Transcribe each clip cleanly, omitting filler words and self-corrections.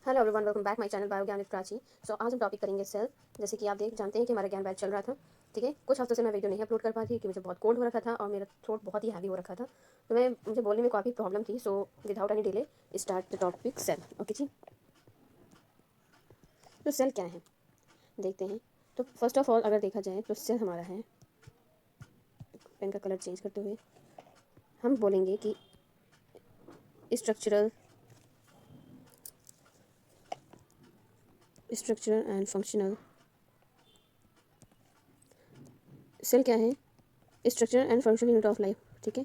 Hello everyone, welcome back my channel Biogyan with Prachi. So आज हम topic करेंगे सेल। जैसे कि आप जानते हैं कि हमारा ज्ञान बैच चल रहा था। ठीक है, कुछ हफ्तों से मैं वीडियो नहीं अपलोड कर पा थी क्योंकि मुझे बहुत कोल्ड हो रखा था और मेरा थ्रोट बहुत ही हैवी हो रखा था, तो मुझे बोलने में काफ़ी प्रॉब्लम थी। So without any delay start the topic cell. Okay जी, तो सेल क्या है देखते हैं। तो फर्स्ट ऑफ ऑल अगर देखा जाए तो सेल हमारा है, पेन का कलर चेंज करते हुए हम बोलेंगे कि स्ट्रक्चरल एंड फंक्शनल। सेल क्या है? Structural and functional unit of life. ठीक है,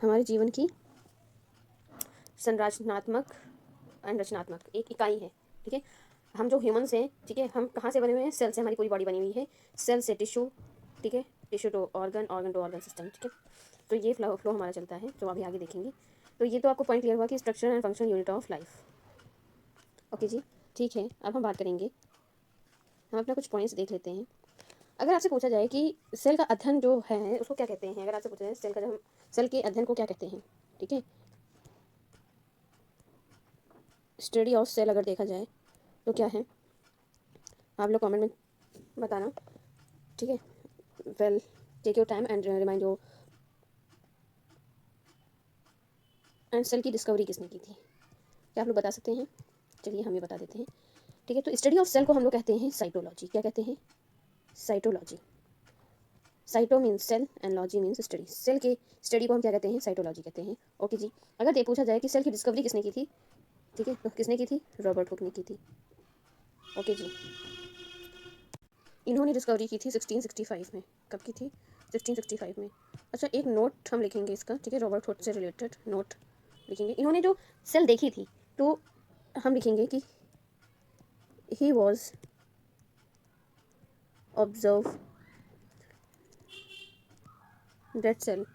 हमारे जीवन की संरचनात्मक एंड रचनात्मक एक इकाई है। ठीक है, हम जो ह्यूमंस हैं, ठीक है, हम कहाँ से बने हुए हैं? सेल से हमारी पूरी बॉडी बनी हुई है। सेल से टिश्यू, ठीक है, tissue to organ, organ to organ system. ठीक है, तो ये फ्लो हमारा चलता है, जो अभी आगे देखेंगे। तो ये तो आपको पॉइंट क्लियर हुआ कि structure and function unit of life. Okay जी, ठीक है। अब हम बात करेंगे, हम अपना कुछ पॉइंट्स देख लेते हैं। अगर आपसे पूछा जाए कि सेल का अध्ययन जो है उसको क्या कहते हैं, अगर आपसे पूछा जाए सेल का जो सेल के अध्ययन को क्या कहते हैं, ठीक है, स्टडी ऑफ सेल अगर देखा जाए तो क्या है, आप लोग कमेंट में बताना। ठीक है, well take your time and remind your. And cell की डिस्कवरी किसने की थी, क्या आप लोग बता सकते हैं? चलिए हम ये बता देते हैं। ठीक है, तो स्टडी ऑफ सेल को हम लोग कहते हैं साइटोलॉजी। क्या कहते हैं? Cytology. Cyto means cell and logy means study. Cell के स्टडी को हम क्या कहते हैं? साइटोलॉजी कहते हैं। ओके जी, अगर ये पूछा जाए कि सेल की डिस्कवरी किसने की थी, ठीक है, तो किसने की थी? रॉबर्ट हुक ने की थी। ओके जी, इन्होंने डिस्कवरी की थी 1665 में। कब की थी? 1665 में। अच्छा, एक नोट हम लिखेंगे इसका, ठीक है, रॉबर्ट हुक से रिलेटेड नोट लिखेंगे। इन्होंने जो सेल देखी थी तो हम लिखेंगे कि he was observe dead cell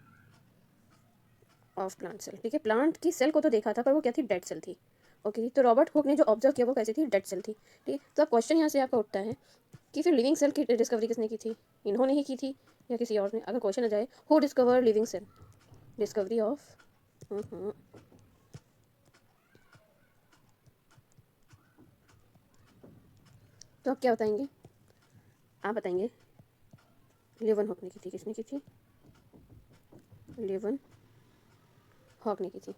of plant cell. ठीक है, प्लांट की सेल को तो देखा था पर वो क्या थी? डेड सेल थी। ओके, तो रॉबर्ट हुक ने जो ऑब्जर्व किया वो कैसी थी? डेड सेल थी। ठीक है, तो अब क्वेश्चन यहाँ से आपका उठता है कि फिर लिविंग सेल की डिस्कवरी किसने की थी? इन्होंने ही की थी या किसी और ने? अगर क्वेश्चन आ जाए who discover living cell, discovery of, तो आप क्या बताएंगे? आप बताएंगे लेवन हॉक ने की थी। किसने की थी? लेवन हॉक ने की थी।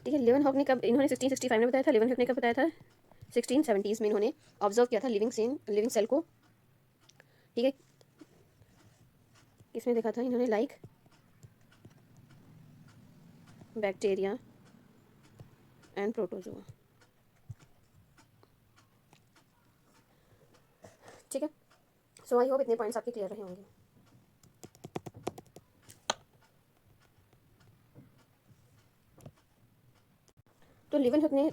ठीक है, लेवन हॉक ने कब, इन्होंने 1665 में बताया था, लेवन हॉक ने कब बताया था? 1670s में इन्होंने ऑब्जर्व किया था लिविंग सेल को। ठीक है, किसमें देखा था इन्होंने? Like bacteria and protozoa. ठीक है, सो आई होप इतने पॉइंट्स आपके क्लियर रहे होंगे। तो लिवन हुक ने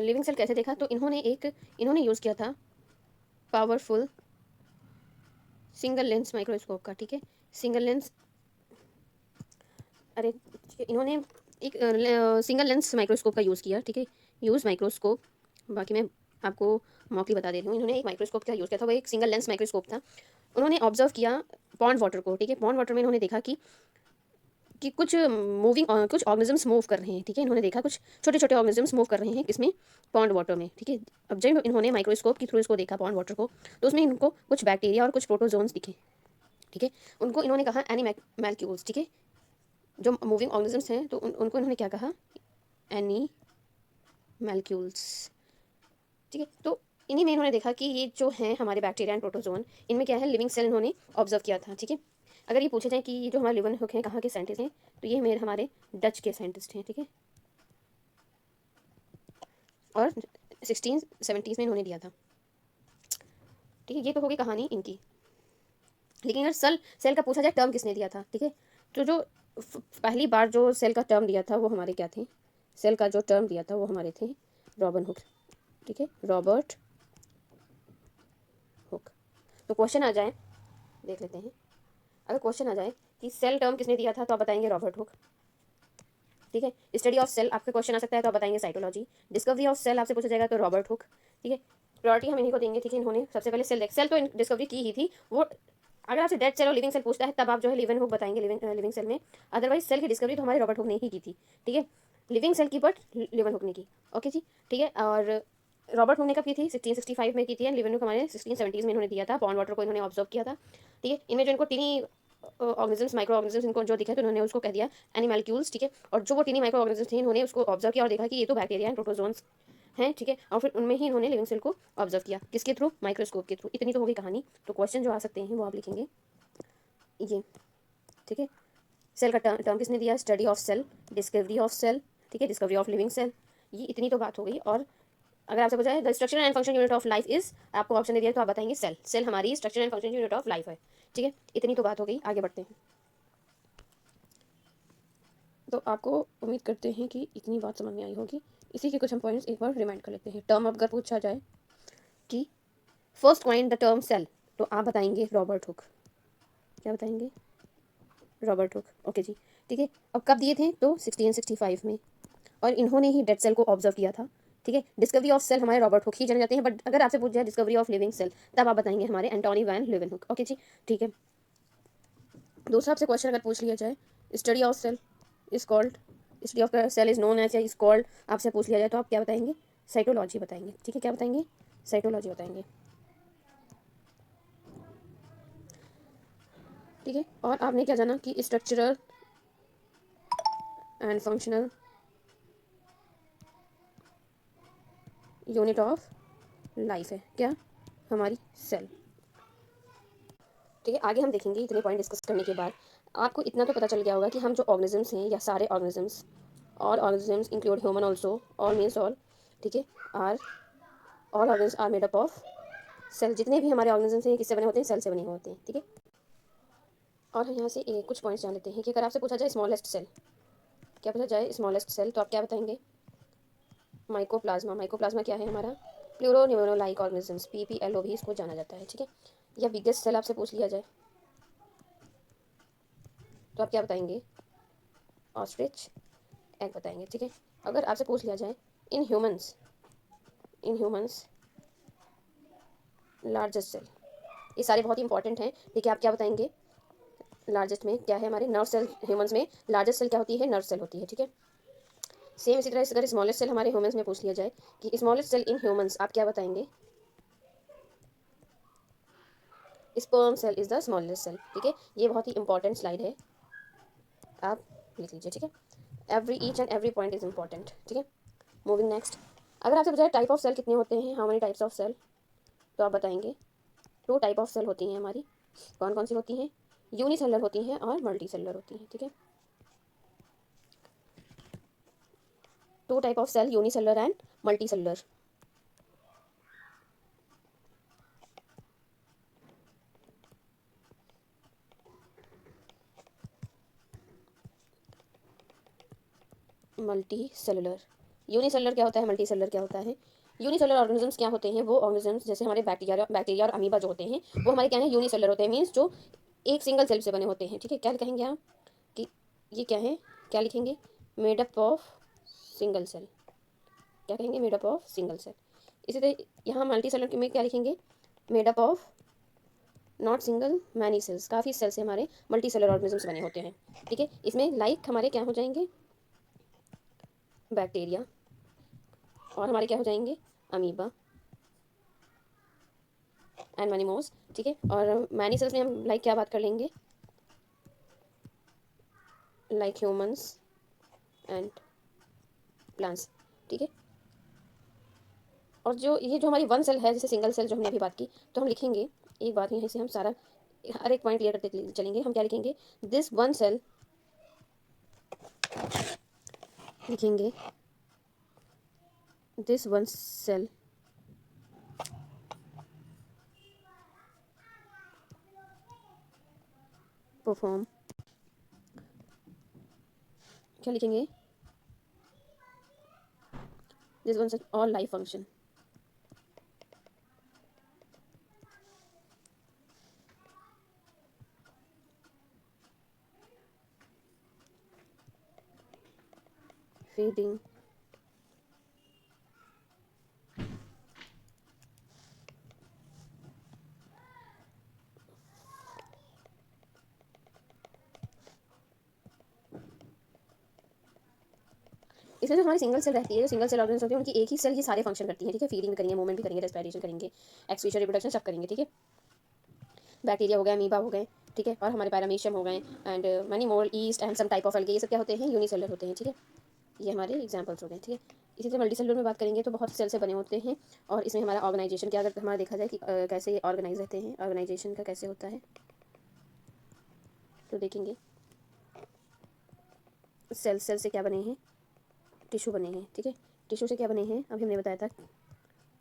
लिविंग सेल कैसे देखा? तो इन्होंने यूज़ किया था पावरफुल सिंगल लेंस माइक्रोस्कोप का। ठीक है, सिंगल लेंस, अरे इन्होंने एक सिंगल लेंस माइक्रोस्कोप का यूज़ किया। ठीक है, यूज़ माइक्रोस्कोप, बाकी मैं आपको मॉकली बता दे रही हूँ। इन्होंने एक माइक्रोस्कोप का यूज़ किया था, वो एक सिंगल लेंस माइक्रोस्कोप था। उन्होंने ऑब्जर्व किया पॉन्ड वाटर को। ठीक है, पॉन्ड वाटर में इन्होंने देखा कि कुछ कुछ ऑर्गेनिजम्स मूव कर रहे हैं। ठीक है, इन्होंने देखा कुछ छोटे छोटे ऑर्गेनिजम्स मूव कर रहे हैं, किसमें? पॉन्ड वाटर में। ठीक है, अब जब इन्होंने माइक्रोस्कोप के थ्रू इसको देखा पॉन्ड वाटर को, तो उसमें इनको कुछ बैक्टीरिया और कुछ प्रोटोजोन्स दिखे। ठीक है, उनको इन्होंने कहा एनीमैल्क्यूल्स। ठीक है, जो मूविंग ऑर्गेनिजम्स हैं तो उनको इन्होंने क्या कहा? एनीमैल्क्यूल्स। ठीक है, तो इन्हीं में इन्होंने देखा कि ये जो हैं हमारे बैक्टीरिया एंड प्रोटोजोन, इनमें क्या है? लिविंग सेल इन्होंने ऑब्जर्व किया था। ठीक है, अगर ये पूछे जाए कि ये जो हमारे लिवन हुक हैं कहाँ के साइंटिस्ट हैं, तो ये मेरे हमारे डच के साइंटिस्ट हैं। ठीक है, और 1670s में इन्होंने दिया था। ठीक है, ये तो होगी कहानी इनकी। लेकिन अगर सेल का पूछा जाए टर्म किसने दिया था, ठीक है, तो जो पहली बार जो सेल का टर्म दिया था वो हमारे क्या थे? सेल का जो टर्म दिया था वो हमारे थे रॉबर्ट हुक। ठीक है, रॉबर्ट हुक। तो क्वेश्चन आ जाए, देख लेते हैं। अगर क्वेश्चन आ जाए कि सेल टर्म किसने दिया था, तो आप बताएंगे रॉबर्ट हुक। ठीक है, स्टडी ऑफ सेल आपका क्वेश्चन आ सकता है तो आप बताएंगे साइटोलॉजी। डिस्कवरी ऑफ सेल आपसे पूछा जाएगा तो रॉबर्ट हुक। ठीक है, प्रायोरिटी हम इन्हीं को देंगे। ठीक है, इन्होंने सबसे पहले सेल तो डिस्कवरी की ही थी वो। अगर आपसे डेड सेल और लिविंग सेल पूछता है तब आप जो है लिविंग हुक बताएंगे लिविंग सेल में। अदरवाइज सेल की डिस्कवरी तो हमारे रॉबर्ट हुक ने ही की थी। ठीक है, लिविंग सेल की बट लेवनहुक ने की। ओके जी, ठीक है। और रॉबर्ट हुक ने कब की थी? 1665 में की थी। लेवनहुक हमारे 1670s में इन्होंने दिया था। पॉन्ड वाटर को इन्होंने ऑब्जर्व किया था, ठीक है। इनमें जो इनको टीनी ऑर्गेनिजम्स, माइक्रो ऑर्गेनिजम्स इनको जो दिखे तो उन्होंने उसको कह दिया एनिमैल्क्यूल्स, ठीक है। और जो वो टीनी माइक्रो ऑर्गेनिजम्स थे इन्होंने उसको ऑब्जर्व किया और देखा कि ये तो बैक्टीरिया एंड प्रोटोजोन्स हैं, ठीक है। और फिर उनमें ही इन्होंने लिविंग सेल को ऑब्जर्व किया, किसके थ्रू? माइक्रोस्कोप के थ्रू। इतनी तो हो गई कहानी। तो क्वेश्चन जो आ सकते हैं वो आप लिखेंगे ये, ठीक है। सेल का टर्म किसने दिया? Study of cell, discovery of cell, ठीक है, डिस्कवरी ऑफ लिविंग सेल। ये इतनी तो बात हो गई। और अगर आपसे पूछा है the structure and function unit of life is, आपको ऑप्शन दे दिया तो आप बताएंगे सेल। सेल हमारी structure and function unit of life है, ठीक है। इतनी तो बात हो गई, आगे बढ़ते हैं। तो आपको उम्मीद करते हैं कि इतनी बात समझ में आई होगी। इसी के कुछ हम पॉइंट्स एक बार रिमाइंड कर लेते हैं। टर्म अगर पूछा जाए कि first coin the term cell, तो आप बताएंगे रॉबर्ट हुक। क्या बताएंगे? Robert Hooke. ओके जी, ठीक है। अब कब दिए थे? तो 1665 में। और इन्होंने ही डेड सेल को ऑब्जर्व किया था, ठीक है। डिस्कवरी ऑफ सेल हमारे रॉबर्ट हुक ही जाने जाते हैं, बट अगर आपसे पूछ जाए डिस्कवरी ऑफ लिविंग सेल, तब आप बताएंगे हमारे एंटोनी वैन लीeuwenhoek। ओके जी, ठीक है। दूसरा आपसे क्वेश्चन अगर पूछ लिया जाए, study of cell is called, study of cell is known as या इज कॉल्ड, आपसे पूछ लिया जाए तो आप क्या बताएंगे? साइटोलॉजी बताएंगे, ठीक है। क्या बताएंगे? साइटोलॉजी बताएंगे, ठीक है। और आपने क्या जाना कि structural and functional unit of life है क्या? हमारी सेल, ठीक है। आगे हम देखेंगे। इतने पॉइंट डिस्कस करने के बाद आपको इतना तो पता चल गया होगा कि हम जो ऑर्गेनिजम्स हैं या सारे organisms, all organisms include human also, all means all, ठीक है, are all organism are made up of cell. जितने भी हमारे ऑर्गेनिजम्स हैं किससे बने होते हैं? सेल से बने होते हैं, ठीक है। और हम यहाँ से कुछ पॉइंट्स जान लेते हैं कि अगर आपसे पूछा जाए स्मॉलेस्ट सेल, क्या पूछा जाए स्मॉलेस्ट सेल, तो आप क्या बताएंगे? माइकोप्लाज्मा। माइकोप्लाज्मा क्या है? हमारा प्लूरो लाइक ऑर्गेनिजम्स, PPLO भी इसको जाना जाता है, ठीक है। या बिगेस्ट सेल आपसे पूछ लिया जाए तो आप क्या बताएंगे? ऑस्ट्रिच एग बताएंगे, ठीक है। अगर आपसे पूछ लिया जाए in humans, in humans largest cell, ये सारे बहुत ही इंपॉर्टेंट हैं, ठीक है। आप क्या बताएंगे? लार्जेस्ट में क्या है? हमारे नर्व सेल। ह्यूमंस में लार्जेस्ट सेल क्या होती है? नर्व सेल होती है, ठीक है। सेम इसी तरह अगर स्मॉलेस्ट सेल हमारे ह्यूमंस में पूछ लिया जाए कि स्मॉलेस्ट सेल इन ह्यूमंस, आप क्या बताएंगे? Sperm cell is the smallest cell, ठीक है। ये बहुत ही इंपॉर्टेंट स्लाइड है, आप लिख लीजिए, ठीक है। Every each and every point is important, ठीक है। Moving next. अगर आपसे पूछा टाइप ऑफ सेल कितने होते हैं, how many types of cell, तो आप बताएंगे 2 टाइप ऑफ सेल होती हैं हमारी। कौन कौन सी होती हैं? यूनिसेलुलर होती हैं और मल्टी सेलुलर होती हैं, ठीक है। 2 type of cell, unicellular and multicellular. Multicellular. Unicellular क्या होता है? मल्टी सेलुलर क्या होता है? यूनिसेलुलर ऑर्गेनिजम्स क्या होते हैं? वो ऑर्गेनिजम्स जैसे हमारे बैक्टीरिया और अमीबा जो होते हैं वो हमारे क्या हैं? यूनिसेलुलर होते हैं, मीन्स जो एक सिंगल सेल से बने होते हैं, ठीक है। क्या कहेंगे आप कि ये क्या है? क्या लिखेंगे? Made up of single cell. क्या कहेंगे? Made up of single cell. इसी तरह यहाँ मल्टी सेलुलर में क्या लिखेंगे? Made up of not single many cells, काफ़ी सेल से हमारे मल्टी सेलुलर ऑर्गेनिजम्स बने होते हैं, ठीक है। इसमें लाइक हमारे क्या हो जाएंगे? बैक्टीरिया। और हमारे क्या हो जाएंगे? अमीबा एंड मैनी मोर्स, ठीक है। और मैनी सेल्स में हम लाइक क्या बात कर लेंगे? लाइक ह्यूमंस एंड प्लांट्स, ठीक है। और जो ये जो हमारी वन सेल है, जैसे सिंगल सेल जो हमने अभी बात की, तो हम लिखेंगे एक बात, यहाँ से हम सारा हर एक पॉइंट क्लियर करते चलेंगे। हम क्या लिखेंगे? दिस वन सेल, लिखेंगे दिस वन सेल परफॉर्म, क्या लिखेंगे? This one cell all life function, feeding, इसमें जो हमारी सिंगल सेल रहती है, जो सिंगल सेल ऑर्गेनिज्म होती है, उनकी एक ही सेल ये सारे फंक्शन करती है, ठीक है। फीडिंग भी करेंगे, मूवमेंट भी करेंगे, रेस्पिरेशन करेंगे, एक्सक्रीशन, रिप्रोडक्शन सब करेंगे, ठीक है। बैक्टीरिया हो गए, अमीबा हो गए, ठीक है, और हमारे पैरामीशियम हो गए, and many more, yeast and some type of algae, ये सब क्या होते हैं, यूनिसेलर होते हैं, ठीक है। ये हमारे एग्जाम्पल्स हो गए, ठीक है। इसी तरह मल्टी सेलुलर में बात करेंगे तो बहुत सेल से बने होते हैं, और इसमें हमारा ऑर्गेनाइजेशन क्या, अगर हमारा देखा जाए कि कैसे ये ऑर्गेनाइज रहते हैं, ऑर्गेनाइजेशन का कैसे होता है, तो देखेंगे सेल से क्या बने हैं, टिश्यू बने हैं, ठीक है। टिश्यू से क्या बने हैं, अभी हमने बताया था,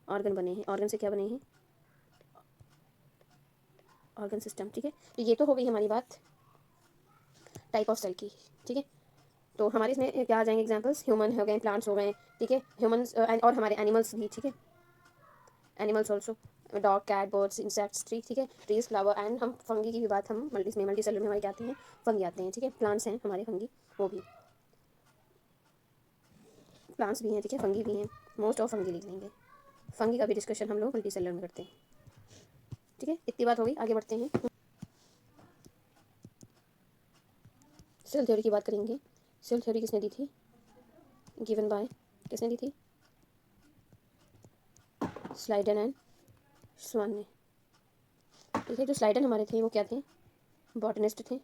ऑर्गन बने हैं, ऑर्गन से क्या बने हैं, ऑर्गन सिस्टम, ठीक है। तो ये तो हो गई हमारी बात टाइप ऑफ सेल की, ठीक है। तो हमारे इसमें क्या आ जाएंगे एग्जांपल्स, ह्यूमन हो गए, प्लांट्स हो गए, ठीक है, ह्यूमंस और हमारे एनिमल्स भी, ठीक है, animals also, dog, cat, birds, insects, tree, ठीक है, ट्रीज, फ्लावर, एंड हम फंगी की भी बात, हम मल्टी सेलुलर में हमारे क्या आते हैं, फंगी आते हैं, ठीक है। प्लांट्स हैं हमारे फंगी, वो भी प्लांट्स भी हैं, ठीक है, फंगी भी हैं, मोस्ट ऑफ फंगी लिख लेंगे। फंगी का भी डिस्कशन हम लोग मल्टी सेलुलर में करते हैं, ठीक है। इतनी बात हो गई, आगे बढ़ते हैं। सेल थ्योरी की बात करेंगे। सेल थ्योरी किसने दी थी, गिवन बाय, किसने दी थी, स्लाइडन एंड स्वान ने, ठीक है। जो स्लाइडन हमारे थे वो क्या थे, बॉटनिस्ट थे,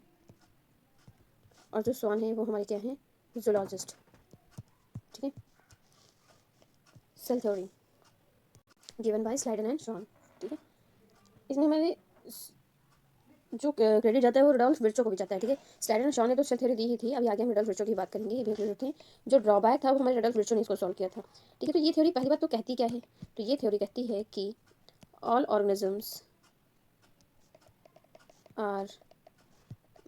और जो स्वान है वो हमारे क्या हैं, जूलॉजिस्ट, ठीक है। Cell theory given by Schleiden and Schwann, ठीक है। इसमें हमारे जो क्रेडिट जाता है वो रुडोल्फ विर्चो को भी जाता है, ठीक है। स्लाइडन एंड स्वान ने तो सेल थ्योरी दी ही थी, अभी आगे हम रुडोल्फ विर्चो की बात करेंगे, ये भी इंक्लूड होते हैं। जो ड्रॉबैक था वो हमारे रुडोल्फ विर्चो ने इसको सॉल्व किया था, ठीक है। तो ये थ्योरी पहली बात तो कहती क्या है, तो ये थ्योरी कहती है कि all organisms are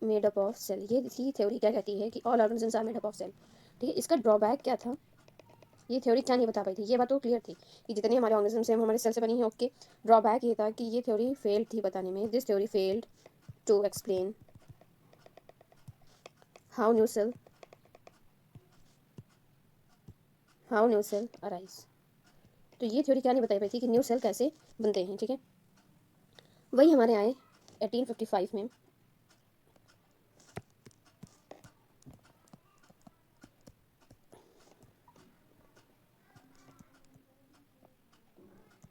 made up of cell, ये थ्योरी क्या कहती है कि all organisms are made up of cell, ठीक है। इसका ड्रॉबैक क्या था, ये थ्योरी क्या नहीं बता पाई थी, ये बात तो क्लियर थी कि जितने हमारे ऑर्गेनिजम्स हैं वो हमारे सेल से बनी हैं, ओके। ड्रॉबैक ये था कि ये थ्योरी फेल्ड थी बताने में, this theory failed to explain how new cell arise. तो ये थ्योरी क्या नहीं बताई पाई थी कि न्यू सेल कैसे बनते हैं, ठीक है। वही हमारे आए 1855 में,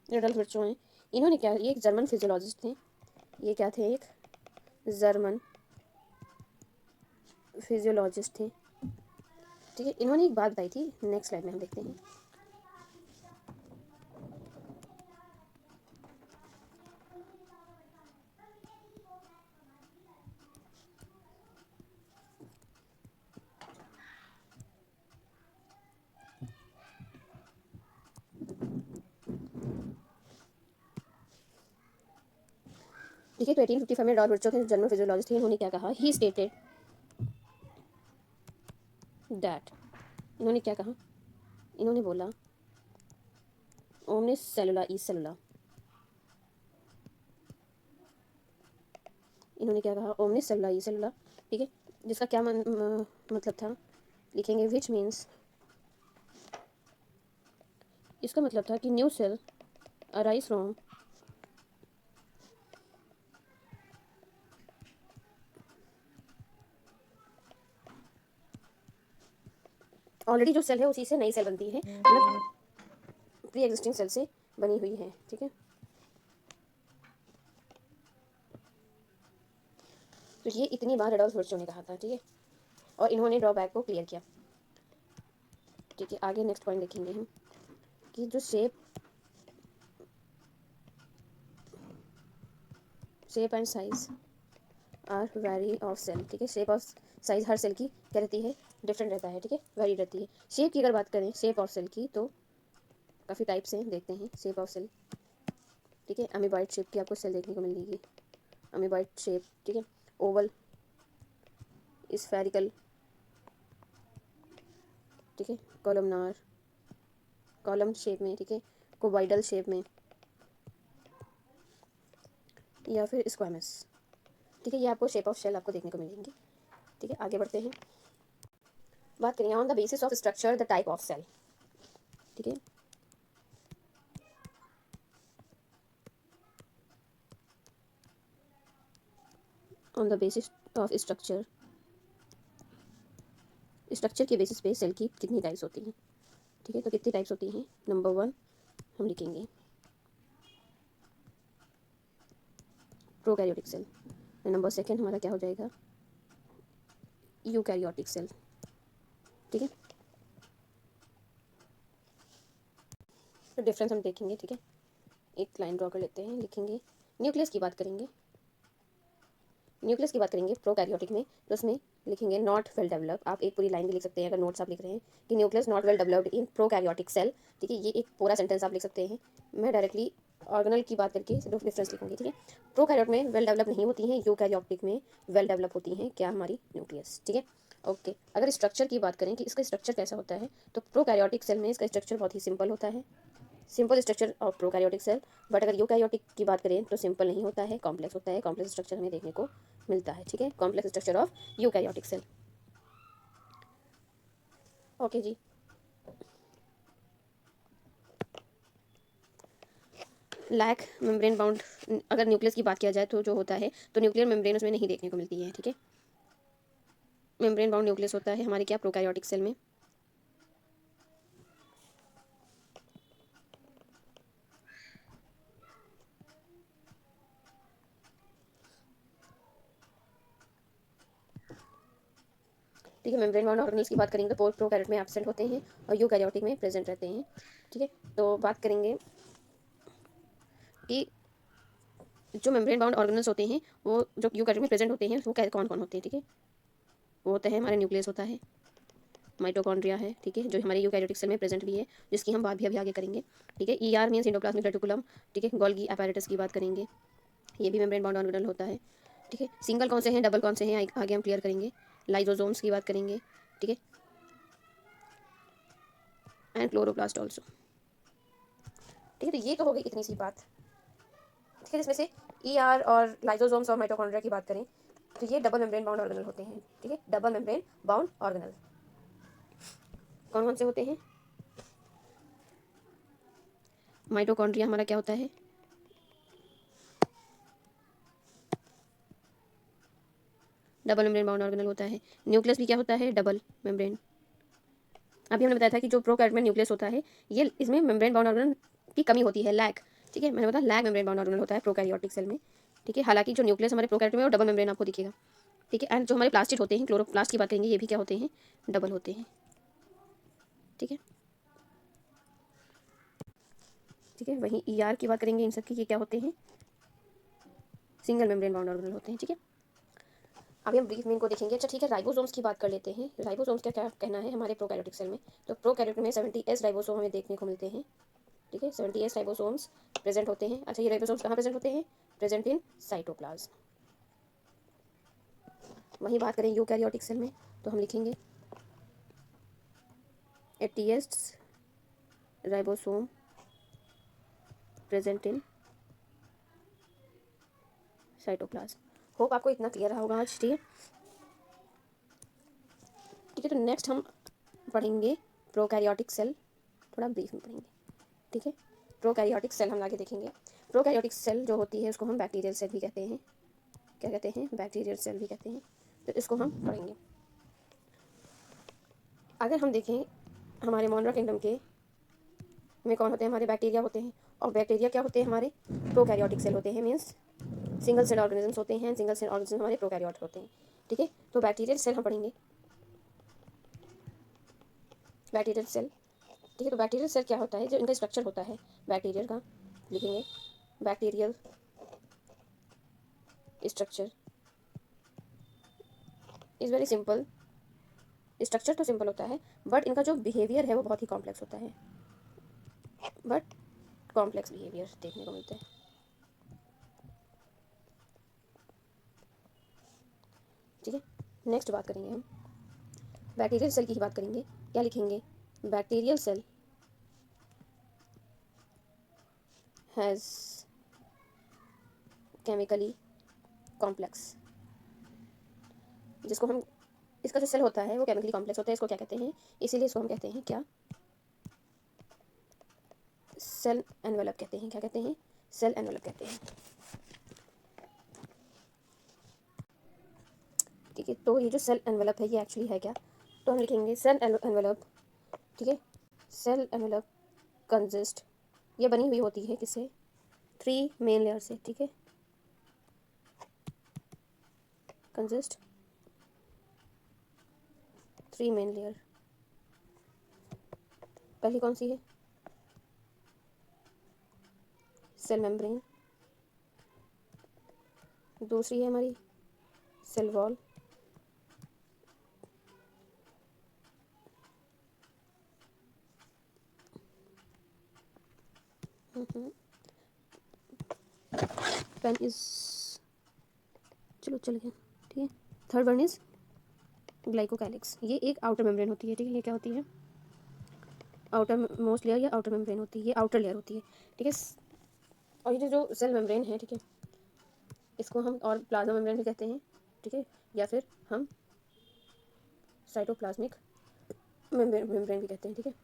रुडोल्फ विर्चो हैं। इन्होंने क्या, ये एक जर्मन फिजियोलॉजिस्ट थे, ये क्या थे, एक जर्मन फिजियोलॉजिस्ट थे, ठीक है। इन्होंने एक बात बताई थी, नेक्स्ट स्लाइड में हम देखते हैं। देखिए, तो 1855 में रॉड विर्चो थे, जर्मन फिजियोलॉजिस्ट थे, इन्होंने क्या कहा, ही स्टेटेड दैट, इन्होंने क्या कहा, इन्होंने बोला ओमनिस सेलुला ई सेलुला, इन्होंने क्या कहा, ओमनिस सेलुला ई सेलुला, ठीक है। जिसका क्या मतलब था, लिखेंगे विच मीन्स, इसका मतलब था कि new cell arise from already जो सेल है उसी से नई सेल बनती है, मतलब प्री एग्जिस्टिंग सेल से बनी हुई है, ठीक है। तो ये इतनी बार रुडोल्फ विर्चो ने कहा था, ठीक है, और इन्होंने ड्रॉबैक को क्लियर किया, ठीक है। आगे नेक्स्ट पॉइंट देखेंगे हम कि जो shape and size are vary of cell, ठीक है। शेप ऑफ साइज हर सेल की क्या रहती है, डिफरेंट रहता है, ठीक है, वेरी रहती है। शेप की अगर बात करें, शेप ऑफ सेल की, तो काफ़ी टाइप्स हैं, देखते हैं शेप ऑफ सेल, ठीक है। अमीबॉइड शेप की आपको सेल देखने को मिलेगी, अमीबॉइड शेप, ठीक है, ओवल, स्फेरिकल, ठीक है, कॉलमनार, कॉलम शेप में, ठीक है, कोबाइडल शेप में, या फिर स्क्वामस, ठीक है। ये आपको शेप ऑफ सेल आपको देखने को मिलेंगी, ठीक है। आगे बढ़ते हैं, बात करें on the basis of structure the type of cell, ठीक है। On the basis of structure structure के बेसिस पे सेल की कितनी टाइप्स होती हैं, ठीक है। तो कितनी टाइप्स होती हैं, नंबर 1 हम लिखेंगे प्रोकैरियोटिक सेल, नंबर 2 हमारा क्या हो जाएगा, यूकैरियोटिक सेल, ठीक है। तो डिफरेंस हम देखेंगे, ठीक है। एक लाइन ड्रॉ कर लेते हैं, लिखेंगे न्यूक्लियस की बात करेंगे, न्यूक्लियस की बात करेंगे प्रोकैरियोटिक में, तो उसमें लिखेंगे नॉट वेल डेवलप्ड। आप एक पूरी लाइन भी लिख सकते हैं अगर नोट्स आप लिख रहे हैं कि nucleus not well developed in prokaryotic cell, ठीक है। ये एक पूरा सेंटेंस आप लिख सकते हैं। मैं डायरेक्टली ऑर्गेनल की बात करके सिर्फ डिफरेंस लिखूंगी, ठीक है। प्रोकैरियोट में वेल डेवलप नहीं होती हैं, यूकैरियोटिक में वेल डेवलप होती हैं क्या, हमारी न्यूक्लियस, ठीक है। ओके, अगर स्ट्रक्चर की बात करें कि इसका स्ट्रक्चर कैसा होता है, तो प्रोकैरियोटिक सेल में इसका स्ट्रक्चर बहुत ही सिंपल होता है, simple structure of prokaryotic cell. But अगर यूकैरियोटिक की बात करें तो सिंपल नहीं होता है, कॉम्प्लेक्स होता है, कॉम्प्लेक्स स्ट्रक्चर हमें देखने को मिलता है, ठीक है। Complex structure of eukaryotic cell. Okay जी। लैक मेम्ब्रेन बाउंड, अगर न्यूक्लियस की बात किया जाए तो जो होता है, तो न्यूक्लियर मेम्ब्रेन उसमें नहीं देखने को मिलती है, ठीक है। मेम्ब्रेन बाउंड न्यूक्लियस होता है हमारे क्या, प्रोकैरियोटिक सेल में। ठीक है, मेम्ब्रेन बाउंड ऑर्गेनल्स की बात करेंगे तो प्रोकैरियोट में एब्सेंट होते हैं और यूकैरियोटिक में प्रेजेंट रहते हैं, ठीक है। तो बात करेंगे कि जो मेम्ब्रेन बाउंड ऑर्गेनल्स होते हैं वो जो यूकैरियोट में प्रेजेंट होते हैं वो कौन कौन होते हैं, ठीक है। वो होता है हमारे न्यूक्लियस होता है, माइटोकॉन्ड्रिया है, ठीक है, जो हमारे यूकैरियोटिक सेल में प्रेजेंट भी है, जिसकी हम बात भी अभी आगे करेंगे, ठीक है। ईआर मींस एंडोप्लाज्मिक रेटिकुलम, ठीक है। गोल्गी अपैरेटस की बात करेंगे, ये भी मेम्ब्रेन बाउंड ऑर्गेनल होता है, ठीक है। सिंगल कौन से हैं, डबल कौन से हैं, आगे हम क्लियर करेंगे। लाइजोसोम्स की बात करेंगे, ठीक है, एंड क्लोरोप्लास्ट ऑल्सो, ठीक है। तो ये तो हो गई इतनी सी बात, ठीक है। इसमें से ईआर और लाइजोसोम्स और माइटोकॉन्ड्रिया की बात करें तो ये डबल मेम्ब्रेन बाउंड ऑर्गेनल होते हैं, ठीक है। डबल मेम्ब्रेन बाउंड ऑर्गेनल कौन कौन से होते हैं, माइटोकॉन्ड्रिया हमारा क्या होता है, डबल मेम्ब्रेन बाउंड ऑर्गेनल होता है। न्यूक्लियस भी क्या होता है, डबल मेम्ब्रेन। अभी हमने बताया था कि जो प्रोकैरियोट में न्यूक्लियस होता है, ये इसमें मेम्ब्रेन बाउंड ऑर्गेनल की कमी होती है, लैक, ठीक है। मैंने बताया लैक मेम्ब्रेन बाउंड ऑर्गेनल होता है प्रोकैरियोटिक सेल में, ठीक है। हालांकि जो न्यूक्लियस हमारे प्रोकैरियोट में वो डबल मेम्ब्रेन आपको दिखेगा, ठीक है। एंड जो हमारे प्लास्टिड होते हैं, क्लोरोप्लास्ट की बात करेंगे, ये भी क्या होते हैं, डबल होते हैं, ठीक है, ठीक है। वहीं ईआर की बात करेंगे, इन सब की ये क्या होते हैं, सिंगल मेम्ब्रेन बाउंड ऑर्गेनल होते हैं, ठीक है। अभी हम ब्रीफ में इनको देखेंगे। अच्छा ठीक है, राइबोसोम्स की बात कर लेते हैं। राइबोसोम्स का क्या कहना है हमारे प्रोकैरियोटिक सेल में, तो प्रोकैरियोट में 70S राइबोसोम हमें देखने को मिलते हैं, ठीक है। 70S राइबोसोम्स प्रेजेंट होते हैं। अच्छा, ये राइबोसोम्स कहाँ प्रेजेंट होते हैं, प्रेजेंट इन साइटोप्लाज्म। वहीं बात करें यूकैरियोटिक सेल में तो हम लिखेंगे 80S ribosome present in cytoplasm. Hope आपको इतना क्लियर रहा होगा आज, ठीक है। ठीक है, तो नेक्स्ट हम पढ़ेंगे प्रोकैरियोटिक सेल, थोड़ा ब्रीफ में पढ़ेंगे, ठीक है। प्रोकैरियोटिक सेल हम आगे देखेंगे। प्रोकैरियोटिक सेल जो होती है उसको हम बैक्टीरियल सेल भी कहते हैं, क्या कहते हैं, बैक्टीरियल सेल भी कहते हैं, तो इसको हम पढ़ेंगे। अगर हम देखें हमारे मोनरा किंगडम के में कौन होते हैं, हमारे बैक्टीरिया होते हैं, और बैक्टीरिया क्या होते हैं, हमारे प्रोकैरियोटिक सेल होते हैं, मीन्स सिंगल सेल ऑर्गेनिजम्स होते हैं, सिंगल सेल ऑर्गेनिज्म हमारे प्रोकैरियोट होते हैं, ठीक है। तो बैक्टीरियल सेल हम पढ़ेंगे, बैक्टीरियल सेल, ठीक है। तो बैक्टीरियल सेल क्या होता है, जो इनका स्ट्रक्चर होता है बैक्टीरियल का, लिखेंगे bacterial structure is very simple. Structure तो सिंपल होता है बट इनका जो बिहेवियर है वो बहुत ही कॉम्प्लेक्स होता है, बट कॉम्प्लेक्स बिहेवियर देखने को मिलता है, ठीक है। नेक्स्ट बात करेंगे हम बैक्टीरियल सेल की ही बात करेंगे, क्या लिखेंगे, bacterial cell has chemically complex, जिसको हम, इसका जो सेल होता है वो केमिकली कॉम्प्लेक्स होता है, इसको क्या कहते हैं, इसीलिए इसको हम कहते हैं क्या, सेल एनवेलप कहते हैं, क्या कहते हैं, सेल एनवेलप कहते हैं, ठीक है। तो ये जो सेल एनवेलप है ये एक्चुअली है क्या, तो हम लिखेंगे सेल एनवेलप, ठीक है। सेल एनवेलप कंसिस्ट, ये बनी हुई होती है किससे, 3 मेन लेयर से, ठीक है। Consist 3 main layer. पहली कौन सी है, सेल मेम्ब्रेन। दूसरी है हमारी सेल वॉल। पेन इज, चलो चल गया, ठीक है। थर्ड वन इज ग्लाइकोकैलिक्स, ये एक आउटर मेम्ब्रेन होती है, ठीक है। ये क्या होती है, आउटर मोस्ट लेयर या आउटर मेम्ब्रेन होती है, ये आउटर लेयर होती है, ठीक है। और ये जो सेल मेम्ब्रेन है, ठीक है, इसको हम और प्लाज्मा मेम्ब्रेन भी कहते हैं, ठीक है, या फिर हम साइटोप्लाज्मिक मेम्ब्रेन भी कहते हैं, ठीक है।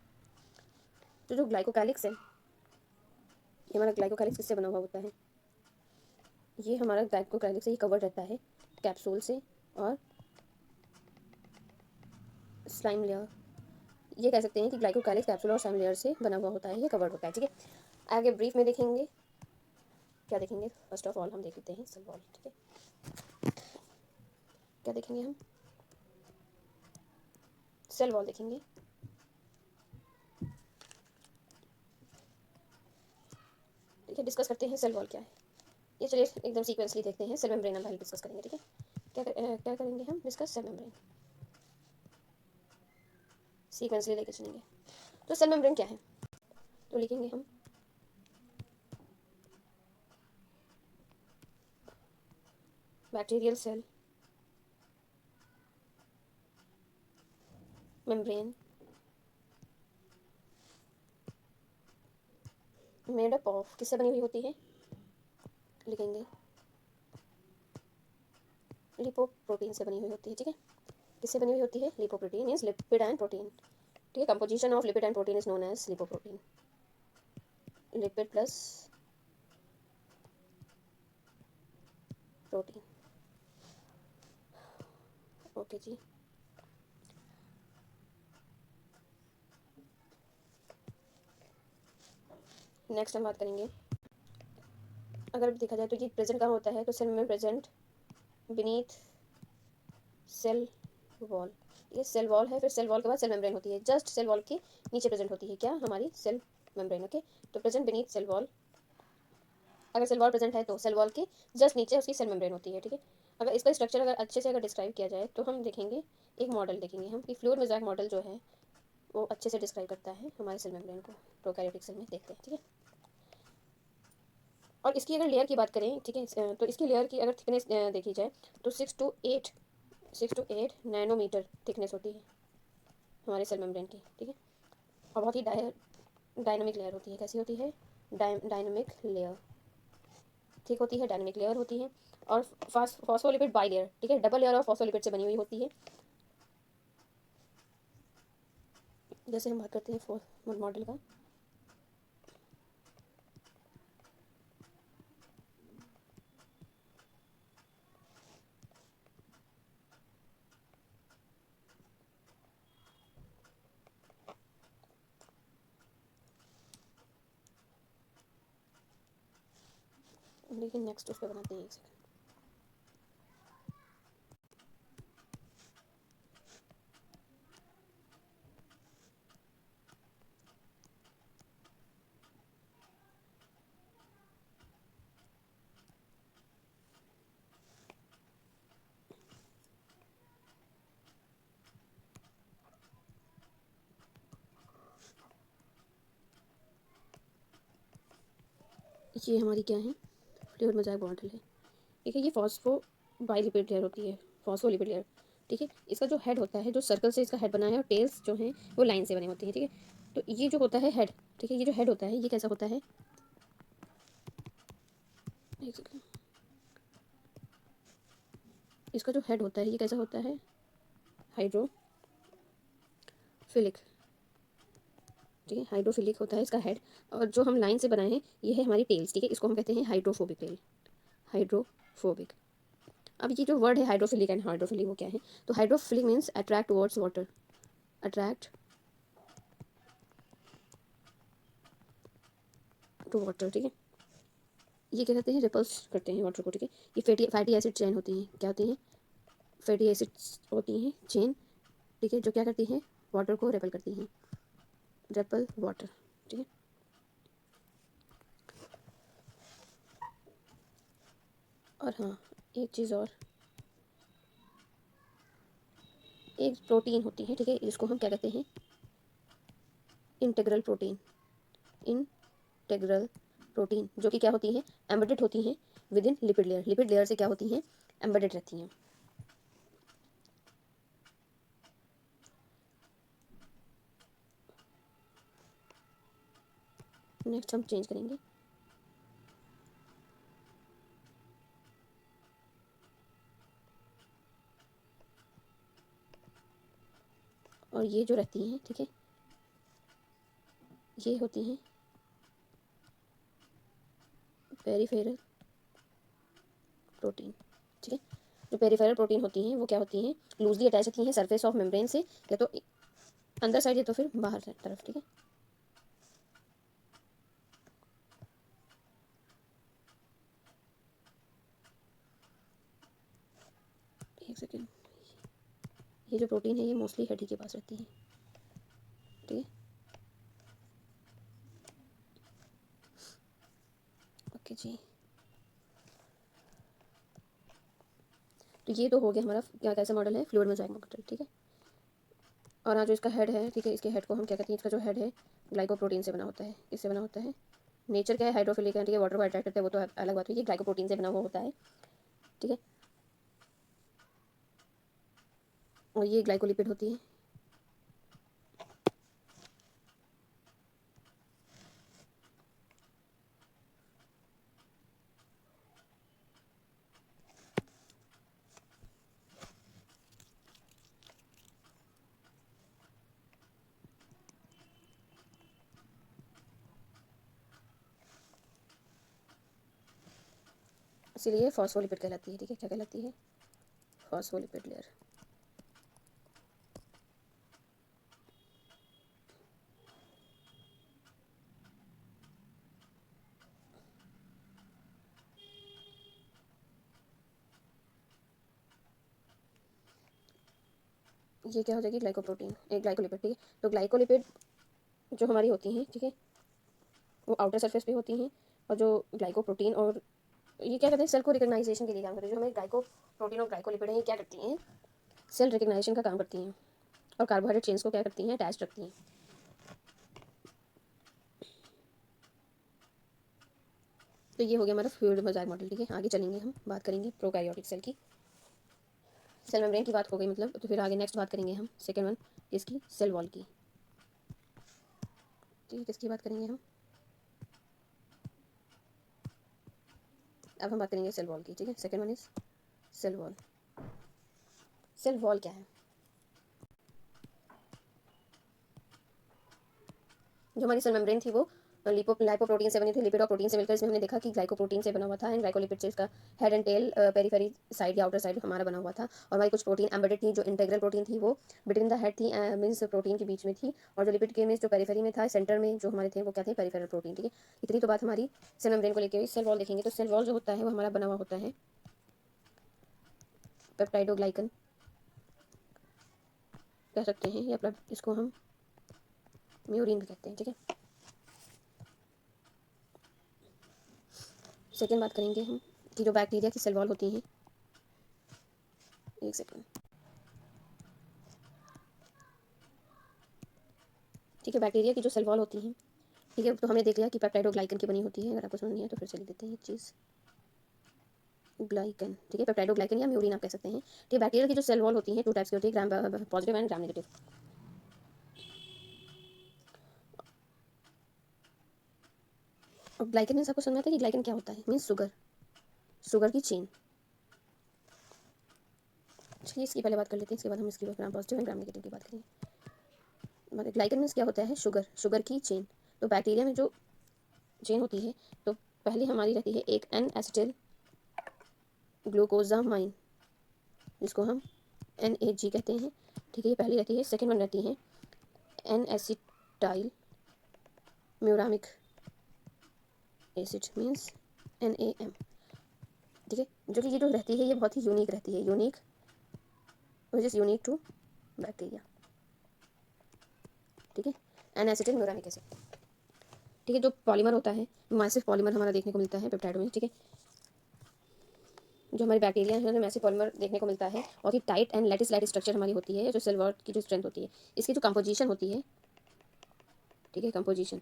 तो जो ग्लाइकोकैलिक्स है, ये हमारा ग्लाइकोकैलिक्स किससे बना हुआ होता है, ये हमारा ग्लाइकोकैलिक्स से ये कवर्ड रहता है कैप्सूल से और स्लाइम लेयर। ये कह सकते हैं कि ग्लाइकोकैलिक्स कैप्सूल और स्लाइम लेयर से बना हुआ होता है, ये कवर्ड होता है, ठीक है। आगे ब्रीफ में देखेंगे, क्या देखेंगे, फर्स्ट ऑफ ऑल हम देख लेते हैं सेल वॉल, ठीक है। क्या देखेंगे हम, सेल वॉल देखेंगे। ठीक है, डिस्कस करते हैं सेल वॉल क्या है। ये चलिए एकदम सीक्वेंसली देखते हैं। सेल मेम्ब्रेन हम पहले डिस्कस करेंगे, ठीक है। क्या करेंगे हम डिस्कस, सेल मेम्ब्रेन सीक्वेंसली लेके चलेंगे। तो सेल मेम्ब्रेन क्या है, तो लिखेंगे हम bacterial cell membrane made up of, किससे बनी हुई होती है, लिखेंगे लिपोप्रोटीन से बनी हुई होती है, ठीक है। किससे बनी हुई होती है, lipoprotein means lipid and protein, ठीक है। Composition of lipid and protein is known as lipoprotein, lipid plus protein, okay जी। नेक्स्ट हम बात करेंगे, अगर देखा जाए तो ये प्रेजेंट कहाँ होता है, तो सेल में प्रेजेंट बीनीथ सेल वॉल, ये सेल वॉल है, फिर सेल वॉल के बाद सेल मेम्ब्रेन होती है, जस्ट सेल वॉल के नीचे प्रेजेंट होती है क्या, हमारी सेल मेम्ब्रेन, ओके। तो प्रेजेंट बीनीथ सेल वॉल, अगर सेल वॉल प्रेजेंट है तो सेल वॉल के जस्ट नीचे उसकी सेल मेम्ब्रेन होती है, ठीक है। अगर इसका स्ट्रक्चर अगर अच्छे से अगर डिस्क्राइब किया जाए तो हम देखेंगे, एक मॉडल देखेंगे हम कि फ्लूइड मोज़ेक मॉडल जो है वो अच्छे से डिस्क्राइब करता है हमारे सेल मेम्ब्रेन को। प्रोकैरियोटिक सेल में देखते हैं, ठीक है। और इसकी अगर लेयर की बात करें, ठीक है, तो इसकी लेयर की अगर थिकनेस देखी जाए तो 6 to 8 नैनोमीटर थिकनेस होती है हमारे सेल मेम्ब्रेन की, ठीक है। और बहुत ही डायनामिक लेयर होती है, कैसी होती है, डायनामिक लेयर, ठीक होती है, डायनामिक लेयर होती है। और फॉस्फोलिपिड बाई लेयर, ठीक है, डबल लेयर ऑफ फॉस्फोलिपिड से बनी हुई होती है। जैसे हम बात करते हैं मॉडल का, लेकिन नेक्स्ट उस पर बनाते हैं, एक सेकंड। ये हमारी क्या है, फ्लूइड मोज़ेक मॉडल है, ठीक है। ये फॉस्फो बाइलिपिड लेयर होती है, फॉस्फोलिपिड लेयर, ठीक है। इसका जो हेड होता है, जो सर्कल से इसका हेड बना है, और टेल्स जो हैं वो लाइन से बने होती हैं, ठीक है। तो ये जो होता है हेड, ठीक है, ये जो हेड होता है ये कैसा होता है, एक सेकंड, इसका जो हेड होता है ये कैसा होता है, हाइड्रोफिलिक, ठीक है, हाइड्रोफिलिक होता है इसका हेड। और जो हम लाइन से बनाए हैं ये है हमारी टेल्स, ठीक है, इसको हम कहते हैं हाइड्रोफोबिक टेल, हाइड्रोफोबिक। अब ये जो वर्ड है हाइड्रोफिलिक एंड हाइड्रोफिलिक वो क्या है, तो hydrophilic means attract towards water, attract to water, ठीक है। ये क्या करते हैं, रिपल्स करते हैं वाटर को, ठीक है। ये फैटी एसिड चेन होती हैं, क्या होती हैं, फैटी एसिड्स होती हैं चेन, ठीक है, जो क्या करती हैं, वाटर को रेपल करती हैं, रेपल वाटर, ठीक है। और हाँ, एक चीज़ और, एक प्रोटीन होती है, ठीक है, जिसको हम क्या कहते हैं, इंटीग्रल प्रोटीन, इंटीग्रल प्रोटीन, जो कि क्या होती है, एम्बेडेड होती हैं with in lipid layer, lipid layer से क्या होती हैं, एम्बेडेड रहती हैं। नेक्स्ट हम चेंज करेंगे, और ये जो रहती हैं, ठीक है, ये होती हैं पेरिफेरल प्रोटीन, ठीक है। जो पेरिफेरल प्रोटीन होती हैं वो क्या होती हैं, लूजली अटैच होती हैं सरफेस ऑफ मेम्ब्रेन से, या तो अंदर साइड या तो फिर बाहर तरफ, ठीक है। एक सेकेंड, ये जो प्रोटीन है ये मोस्टली हेड के पास रहती है, ठीक है। ओके जी, तो ये तो हो गया हमारा क्या कैसा मॉडल है, फ्लूइड मोज़ाइक मॉडल, ठीक है। और हाँ, जो इसका हेड है, ठीक है, इसके हेड को हम क्या कहते हैं, इसका जो हेड है ग्लाइकोप्रोटीन से बना होता है, किससे बना होता है, नेचर क्या है, हाइड्रोफिलिक है, ठीक है, वाटर को अट्रैक्ट करता है, वो तो अलग बात हुई, ये ग्लाइकोप्रोटीन से बना हुआ होता है, ठीक है। और ये ग्लाइकोलिपिड होती है, इसीलिए फॉस्फोलिपिड कहलाती है, ठीक है, क्या कहलाती है, फॉस्फोलिपिड लेयर। ये क्या हो जाएगी, ग्लाइकोप्रोटीन, एक ग्लाइकोलिपिड, ठीक है। तो ग्लाइकोलिपिड जो हमारी होती हैं, ठीक है, वो आउटर सरफेस पे होती हैं, और जो ग्लाइकोप्रोटीन, और ये क्या करते हैं, सेल को रिकग्नाइजेशन के लिए काम करते हैं, जो हमें ग्लाइकोप्रोटीन और ग्लाइकोलिपिड हैं, ये क्या करती हैं, सेल रिकग्नाइजेशन का काम करती हैं, और कार्बोहाइड्रेट चेन्स को क्या करती हैं, अटैच रखती हैं। तो ये हो गया हमारा फ्लूइड मोज़ाइक मॉडल, ठीक है। आगे चलेंगे, हम बात करेंगे प्रोकैरियोटिक सेल की, सेल मेम्ब्रेन की बात हो गई मतलब, तो फिर आगे नेक्स्ट बात करेंगे हम सेकेंड वन, किसकी, सेल वॉल की, ठीक है, किसकी बात करेंगे हम, अब हम बात करेंगे सेल वॉल की, ठीक है। Second one is cell wall. Cell wall क्या है, जो हमारी सेल मेम्ब्रेन थी वो लाइपोप्रोटीन से बनी थी, लिपिड और प्रोटीन से मिलकर, इसमें हमने देखा कि ग्लाइकोप्रोटीन से बना हुआ था, एंड ग्लाइकोलिपिड से इसका head and tail periphery side या आउटर साइड हमारा बना हुआ था, और हमारी कुछ प्रोटीन एम्बेडेड थी, जो इंटेग्रल प्रोटीन थी वो बिटवीन द हेड थी, मीन्स प्रोटीन के बीच में थी, और जो लिपिड के मीन्स जो पेरीफेरी में था, सेंटर में जो हमारे थे वो क्या थे, पेरीफेरल प्रोटीन, ठीक है। इतनी तो बात हमारी सेल मेम्ब्रेन को लेकर हुई। सेल वॉल देखेंगे तो सेल वॉल जो होता है वो हमारा बना हुआ होता है पेप्टाइडोग्लाइकन कह सकते हैं, या इसको हम म्यूरिन भी कहते हैं, ठीक है। सेकेंड बात करेंगे हम कि जो बैक्टीरिया की सेल वॉल होती हैं, एक सेकेंड, ठीक है, बैक्टीरिया की जो सेल वॉल होती हैं, ठीक है, तो हमने देख लिया कि पेप्टाइडोग्लाइकन की बनी होती है, अगर आपको समझ नहीं है तो फिर से लिख देते हैं एक चीज़, ग्लाइकन, ठीक है, पेप्टाइडोग्लाइकन या म्यूरिन आप कह सकते हैं, ठीक है। बैक्टीरिया की जो सेल वॉल होती हैं टू टाइप्स की होती है, gram positive and gram negative. और ग्लाइकन मीन्स आपको समझ में आता है कि ग्लाइकन क्या होता है, मीन्स शुगर, शुगर की चेन। चलिए इसकी पहले बात कर लेते हैं, इसके बाद हम इसकी gram positive and gram negative की बात करेंगे। ग्लाइकन मीन्स क्या होता है, शुगर, शुगर की चेन। तो बैक्टीरिया में जो चेन होती है, तो पहले हमारी रहती है एक एन एसिटिल ग्लूकोजामाइन, जिसको हम NAG कहते हैं, ठीक है, ये पहली रहती है। सेकेंड वन रहती है N acetyl muramic acid means NaM, ठीक है। जो कि ये जो रहती है ये बहुत ही यूनिक रहती है, unique which is unique to bacteria, ठीक है। एन एसिटिल म्यूरामिक एसिड, ठीक है। जो पॉलीमर होता है मैसिव पॉलीमर हमारा देखने को मिलता है पेप्टाइड में, ठीक है। जो हमारी बैक्टीरिया है मैसिव पॉलीमर देखने को मिलता है, और ही tight and lattice light structure हमारी होती है, जो सेल वॉल की जो स्ट्रेंथ होती है, इसकी जो कंपोजिशन होती है, ठीक है, composition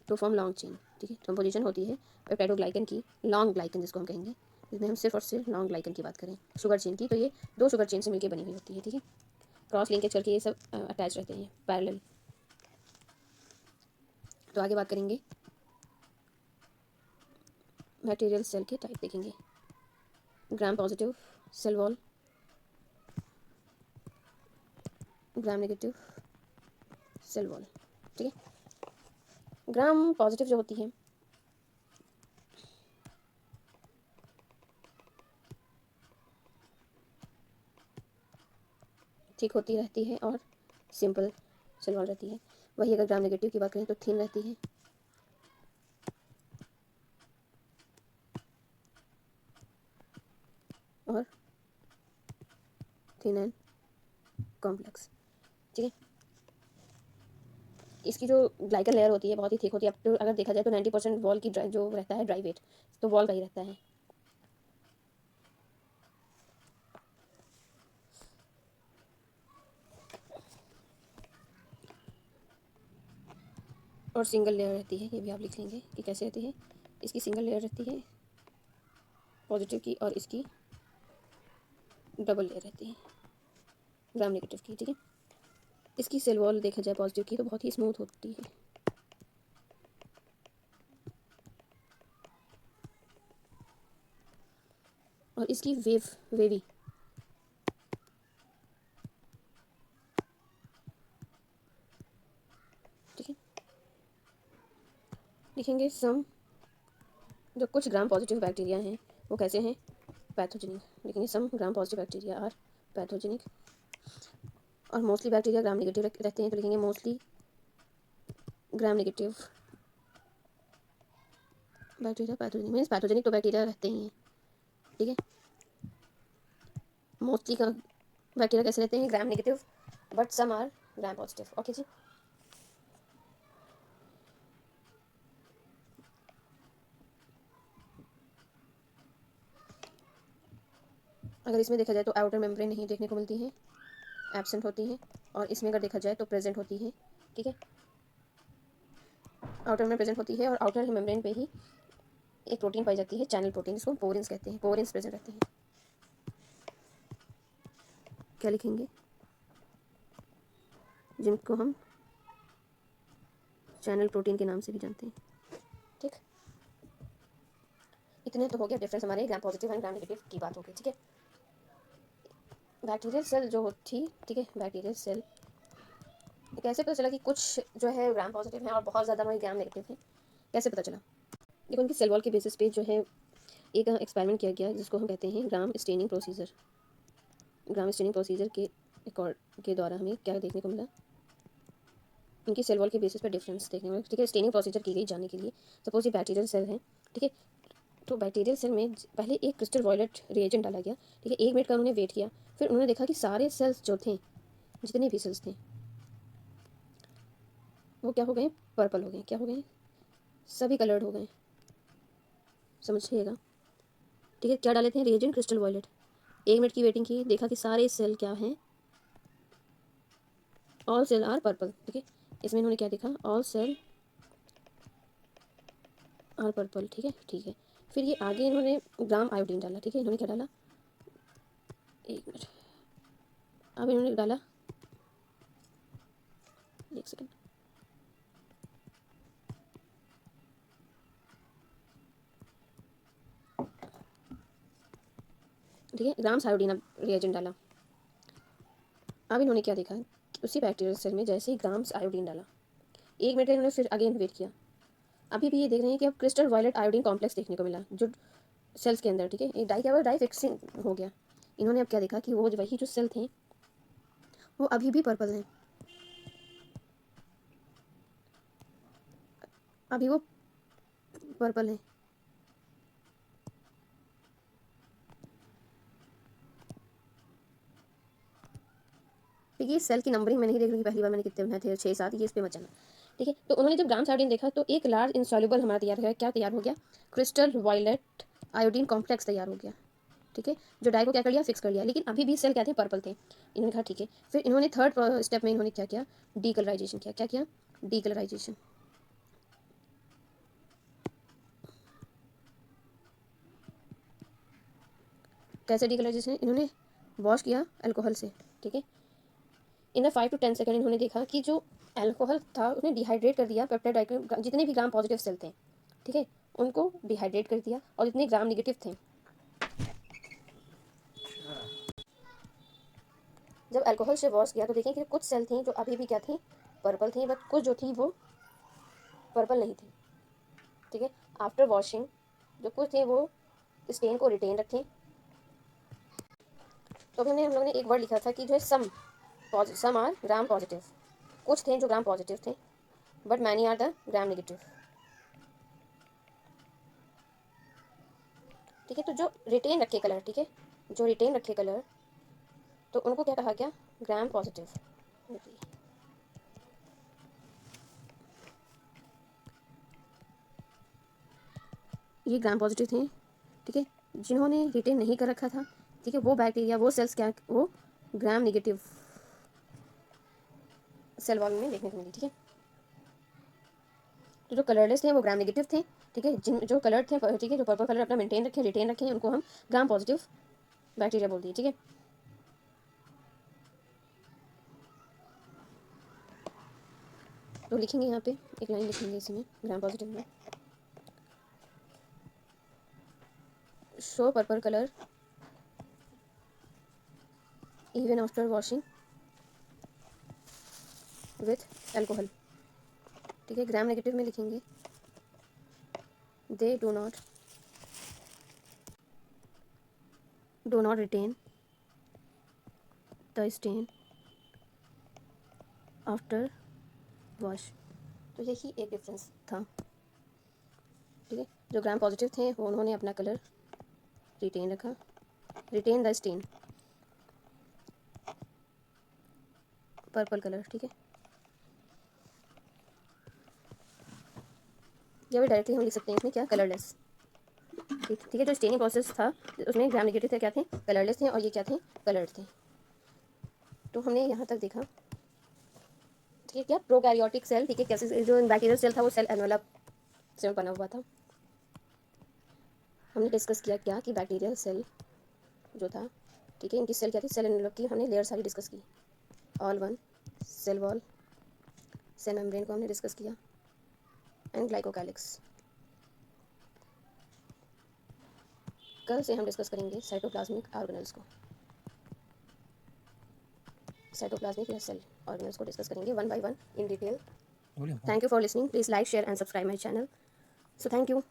to form long chain, ठीक है। कंपोजिशन होती है पेप्टाइडोग्लाइकन की, लॉन्ग ग्लाइकन जिसको हम कहेंगे, इसमें हम सिर्फ और सिर्फ लॉन्ग ग्लाइकन की बात करें शुगर चेन की, तो ये 2 शुगर चेन से मिलकर बनी हुई होती है, ठीक है। क्रॉस लिंकेज करके ये सब अटैच रहते हैं पैरेलल। तो आगे बात करेंगे बैक्टीरियल सेल के टाइप देखेंगे। Gram positive cell wall, gram negative cell wall, ठीक है। ग्राम पॉजिटिव जो होती है ठीक होती रहती है और सिंपल सेल वॉल रहती है। वही अगर ग्राम नेगेटिव की बात करें तो थिन रहती है और थिन एंड कॉम्प्लेक्स, ठीक है। इसकी जो ग्लाइकल लेयर होती है बहुत ही थिक होती है। अब तो अगर देखा जाए तो 90% वॉल की जो रहता है ड्राई वेट, तो वॉल का ही रहता है। और सिंगल लेयर रहती है, ये भी आप लिख लेंगे कि कैसे रहती है। इसकी सिंगल लेयर रहती है पॉजिटिव की, और इसकी डबल लेयर रहती है ग्राम नेगेटिव की, ठीक है। इसकी सेल वॉल देखा जाए पॉजिटिव की तो बहुत ही स्मूथ होती है, और इसकी वेवी, ठीक है। लिखेंगे सम, जो कुछ ग्राम पॉजिटिव बैक्टीरिया हैं वो कैसे हैं, पैथोजेनिक। लिखेंगे some gram positive bacteria are pathogenic, और मोस्टली बैक्टीरिया ग्राम नेगेटिव रहते हैं, तो लिखेंगे mostly gram negative bacteria pathogenic, means pathogenic तो बैक्टीरिया रहते ही हैं, ठीक है। मोस्टली का बैक्टीरिया कैसे रहते हैं gram negative, but some are gram positive, okay जी। अगर इसमें देखा जाए तो आउटर मेम्ब्रेन नहीं देखने को मिलती है, एब्सेंट होती हैं, और इसमें अगर देखा जाए तो प्रेजेंट होती है, ठीक है। आउटर में प्रेजेंट होती है और आउटर मेम्ब्रेन पे ही एक प्रोटीन पाई जाती है, चैनल प्रोटीन, जिसको पोरेंस कहते हैं, पोरेंस प्रेजेंट रहते हैं। क्या लिखेंगे, जिनको हम चैनल प्रोटीन के नाम से भी जानते हैं, ठीक। इतने तो हो गया डिफरेंस हमारे gram positive and gram negative की बात होगी, ठीक है। बैक्टीरियल सेल जो होती, ठीक है, बैक्टीरियल सेल कैसे पता चला कि कुछ जो है ग्राम पॉजिटिव है और बहुत ज़्यादा हमारे ग्राम नेगेटिव है, कैसे पता चला। देखो उनकी सेल वॉल के बेसिस पे जो है एक एक्सपेरिमेंट किया गया जिसको हम कहते हैं gram staining procedure. Gram staining procedure के द्वारा हमें क्या देखने को मिला, उनकी सेल वॉल के बेसिस पर डिफरेंस देखने को मिला, ठीक है। स्टेनिंग प्रोसीजर की गई जानने के लिए, सपोज ये बैक्टीरियल सेल है, ठीक है। तो बैक्टीरियल सेल में पहले एक क्रिस्टल वॉयलेट रिएजेंट डाला गया, ठीक है। 1 मिनट का उन्होंने वेट किया, फिर उन्होंने देखा कि सारे सेल्स जो थे, जितने भी सेल्स थे, वो क्या हो गए, पर्पल हो गए। क्या हो गए, सभी कलर्ड हो गए, समझिएगा, ठीक है। क्या डाले थे, रिएजेंट क्रिस्टल वॉयलेट। 1 मिनट की वेटिंग की, देखा कि सारे सेल क्या हैं, ऑल सेल आर पर्पल, ठीक है। इसमें इन्होंने क्या देखा, ऑल सेल आर पर्पल, ठीक है, ठीक है। फिर ये आगे इन्होंने ग्राम आयोडीन डाला, ठीक है। इन्होंने क्या डाला, 1 मिनट, अब इन्होंने डाला, 1 सेकंड, ठीक है। ग्राम्स आयोडीन अब रिएजेंट डाला। अब इन्होंने क्या देखा, उसी बैक्टीरियल सेल में जैसे ही ग्राम्स आयोडीन डाला, 1 मिनट का इन्होंने फिर अगेन वेट किया। अभी भी ये देख रहे हैं कि अब क्रिस्टल वायलेट आयोडीन कॉम्प्लेक्स देखने को मिला जो सेल्स के अंदर, ठीक है। ये डाई क्या हुआ, डाई फिक्सिंग हो गया। इन्होंने अब क्या देखा कि वो वही जो सेल थे वो अभी भी पर्पल हैं, अभी वो पर्पल हैं। ठीक है, सेल की नंबरिंग मैं नहीं देख रही, पहली बार मैंने कितने बनाए थे, 6 7, ये इस पे मत जाना। ठीक है, तो उन्होंने जब ग्राम सार्डिन देखा तो एक लार्ज इंसॉल्युबल हमारा तैयार है, क्या तैयार हो गया, क्रिस्टल वायलेट आयोडीन कॉम्प्लेक्स तैयार हो गया। ठीक है, जो डाई को क्या कर लिया, फिक्स कर लिया, लेकिन अभी भी सेल क्या थे, पर्पल थे। इन्होंने कहा ठीक है, फिर इन्होंने थर्ड स्टेप में इन्होंने क्या किया, डीकलराइजेशन किया। क्या किया, डीकलराइजेशन। कैसे डीकलराइजेशन, इन्होंने वॉश किया अल्कोहल से। ठीक है, इन द 5 to 10 सेकंड इन्होंने देखा कि जो अल्कोहल था उसने डिहाइड्रेट कर दिया पेप्टाइड, जितने भी ग्राम पॉजिटिव सेल थे, ठीक है, उनको डिहाइड्रेट कर दिया, और जितने ग्राम निगेटिव थे, जब अल्कोहल से वॉश किया तो देखें कि कुछ सेल थी जो अभी भी क्या थी, पर्पल थी, बट कुछ जो थी वो पर्पल नहीं थी। ठीक है, आफ्टर वॉशिंग जो कुछ थे वो स्टेन को रिटेन रखें। तो अभी हम लोगों ने एक वर्ड लिखा था कि जो है सम आर ग्राम पॉजिटिव, कुछ थे जो ग्राम पॉजिटिव थे, but many are the gram negative. ठीक है, तो जो रिटेन रखे कलर, ठीक है, जो रिटेन रखे कलर, तो उनको क्या कहा गया, ग्राम पॉजिटिव। ये ग्राम पॉजिटिव थे। ठीक है, जिन्होंने रिटेन नहीं कर रखा था, ठीक है, वो बैक्टीरिया, वो सेल्स क्या, वो ग्राम नेगेटिव सेल वॉल में देखने को मिली। ठीक है, तो जो कलरलेस थे वो ग्राम नेगेटिव थे। ठीक है, जिन जो कलर थे, ठीक है, जो पर्पल कलर अपना मेंटेन रखे, रिटेन रखे, उनको हम ग्राम पॉजिटिव बैक्टीरिया बोलते हैं। ठीक है, तो लिखेंगे यहाँ पे एक लाइन लिखेंगे इसमें ग्राम पॉजिटिव में, show purple colour even after washing with alcohol. ठीक है, ग्राम नेगेटिव में लिखेंगे they do not retain the stain after wash. तो यही एक डिफरेंस था। ठीक है, जो ग्राम पॉजिटिव थे वो उन्होंने अपना कलर रिटेन रखा, retain the stain purple colour. ठीक है, या फिर डायरेक्टली हम लिख सकते हैं इसमें क्या, कलरलेस। ठीक है, जो स्टेनिंग प्रोसेस था उसमें ग्राम नेगेटिव थे, क्या थे, कलरलेस थे, और ये क्या थे, कलर्ड थे। तो हमने यहाँ तक देखा। ठीक है, क्या प्रोकैरियोटिक सेल, ठीक है, कैसे जो बैक्टीरियल सेल था वो सेल एनवेलप से बना हुआ था। हमने डिस्कस किया क्या, कि बैक्टीरियल सेल जो था, ठीक है, इनकी सेल क्या थी, सेल एनवेलप की हमने लेयर सारी डिस्कस की, all one, cell wall, cell membrane को हमने डिस्कस किया, एंड ग्लाइकोकैलिक्स। कल से हम डिस्कस करेंगे साइटोप्लाज्मिक ऑर्गेनेल्स को, साइटोप्लाज्मिक या सेल ऑर्गेनेल्स को डिस्कस करेंगे one by one in detail. Thank you for listening, please like share and subscribe my channel. So thank you.